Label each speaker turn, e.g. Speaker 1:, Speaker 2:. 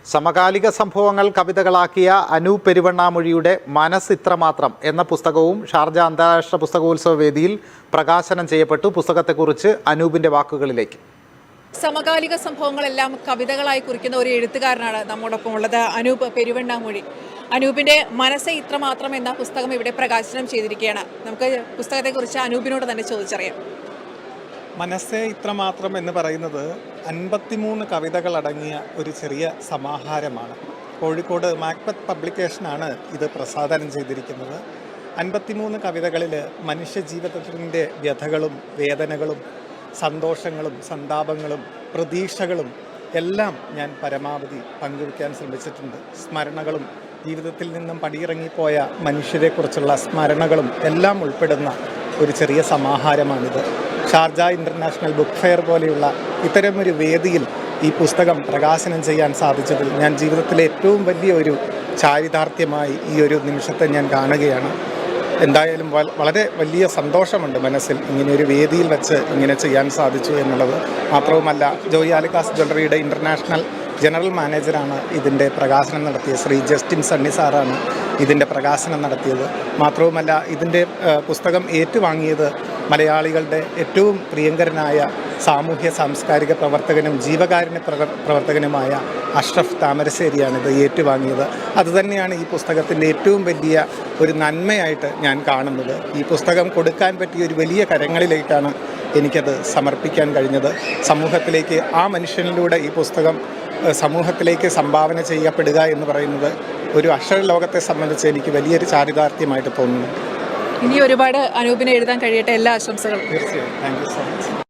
Speaker 1: സമകാലിക സംഭവങ്ങൾ കവിതകളാക്കിയ അനൂപ് പെരുവണ്ണാമൊഴിയുടെ മനസ്സ് ഇത്രമാത്രം എന്ന പുസ്തകവും ഷാർജ അന്താരാഷ്ട്ര പുസ്തകോത്സവ വേദിയിൽ പ്രകാശനം ചെയ്യപ്പെട്ടു. പുസ്തകത്തെക്കുറിച്ച് അനൂപിന്റെ വാക്കുകളിലേക്ക്.
Speaker 2: സമകാലിക സംഭവങ്ങളെല്ലാം കവിതകളായി കുറിക്കുന്ന ഒരു എഴുത്തുകാരനാണ് നമ്മോടൊപ്പം ഉള്ളത്, അനൂപ് പെരുവണ്ണാമൊഴി. അനൂപിന്റെ മനസ്സ് ഇത്രമാത്രം എന്ന പുസ്തകം ഇവിടെ പ്രകാശനം ചെയ്തിരിക്കുകയാണ്. നമുക്ക് പുസ്തകത്തെക്കുറിച്ച് അനൂപിനോട് തന്നെ ചോദിച്ചറിയാം.
Speaker 3: മനസ്സേ ഇത്രമാത്രം എന്ന് പറയുന്നത് 53 കവിതകൾ അടങ്ങിയ ഒരു ചെറിയ സമാഹാരമാണ്. കോഴിക്കോട് മാക്ബത്ത് പബ്ലിക്കേഷനാണ് ഇത് പ്രസാദനം ചെയ്തിരിക്കുന്നത്. 53 കവിതകളിൽ മനുഷ്യജീവിതത്തിൻ്റെ വ്യഥകളും വേദനകളും സന്തോഷങ്ങളും സന്താപങ്ങളും പ്രതീക്ഷകളും എല്ലാം ഞാൻ പരമാവധി പങ്കുവയ്ക്കാൻ ശ്രമിച്ചിട്ടുണ്ട്. സ്മരണകളും ജീവിതത്തിൽ നിന്നും പടിയിറങ്ങിപ്പോയ മനുഷ്യരെക്കുറിച്ചുള്ള സ്മരണകളും എല്ലാം ഉൾപ്പെടുന്ന ഒരു ചെറിയ സമാഹാരമാണിത്. ഷാർജ ഇൻ്റർനാഷണൽ ബുക്ക് ഫെയർ പോലെയുള്ള ഇത്തരമൊരു വേദിയിൽ ഈ പുസ്തകം പ്രകാശനം ചെയ്യാൻ സാധിച്ചതിൽ ഞാൻ ജീവിതത്തിലെ ഏറ്റവും വലിയ ഒരു ചാരിതാർത്ഥ്യമായി ഈ ഒരു നിമിഷത്തെ ഞാൻ കാണുകയാണ്. എന്തായാലും വളരെ വലിയ സന്തോഷമുണ്ട് മനസ്സിൽ, ഇങ്ങനെ ഒരു വേദിയിൽ വെച്ച് ഇങ്ങനെ ചെയ്യാൻ സാധിച്ചു എന്നുള്ളത്. മാത്രവുമല്ല, ജോയി ആലുക്കാസ് ജ്വല്ലറിയുടെ ഇൻ്റർനാഷണൽ ജനറൽ മാനേജറാണ് ഇതിൻ്റെ പ്രകാശനം നടത്തിയത്. ശ്രീ ജസ്റ്റിൻ സണ്ണി സാറാണ് ഇതിൻ്റെ പ്രകാശനം നടത്തിയത്. മാത്രവുമല്ല, ഇതിൻ്റെ പുസ്തകം ഏറ്റുവാങ്ങിയത് മലയാളികളുടെ ഏറ്റവും പ്രിയങ്കരനായ സാമൂഹ്യ സാംസ്കാരിക പ്രവർത്തകനും ജീവകാരുണ്യ പ്രവർത്തകനുമായ അഷ്റഫ് താമരശ്ശേരിയാണിത് ഏറ്റുവാങ്ങിയത്. അതുതന്നെയാണ് ഈ പുസ്തകത്തിൻ്റെ ഏറ്റവും വലിയ ഒരു നന്മയായിട്ട് ഞാൻ കാണുന്നത്. ഈ പുസ്തകം കൊടുക്കാൻ പറ്റിയ ഒരു വലിയ കരങ്ങളിലേക്കാണ് എനിക്കത് സമർപ്പിക്കാൻ കഴിഞ്ഞത്. സമൂഹത്തിലേക്ക് ആ മനുഷ്യനിലൂടെ ഈ പുസ്തകം സമൂഹത്തിലേക്ക് സംഭാവന ചെയ്യപ്പെടുക എന്ന് പറയുന്നത് ഒരു അക്ഷരലോകത്തെ സംബന്ധിച്ച് എനിക്ക് വലിയൊരു ചാരിതാർത്ഥ്യമായിട്ട് തോന്നുന്നു.
Speaker 2: ഇനി ഒരുപാട് അനൂപിനെ എഴുതാൻ കഴിയട്ടെ. എല്ലാ ആശംസകളും.
Speaker 3: തീർച്ചയായും. Thank you so much.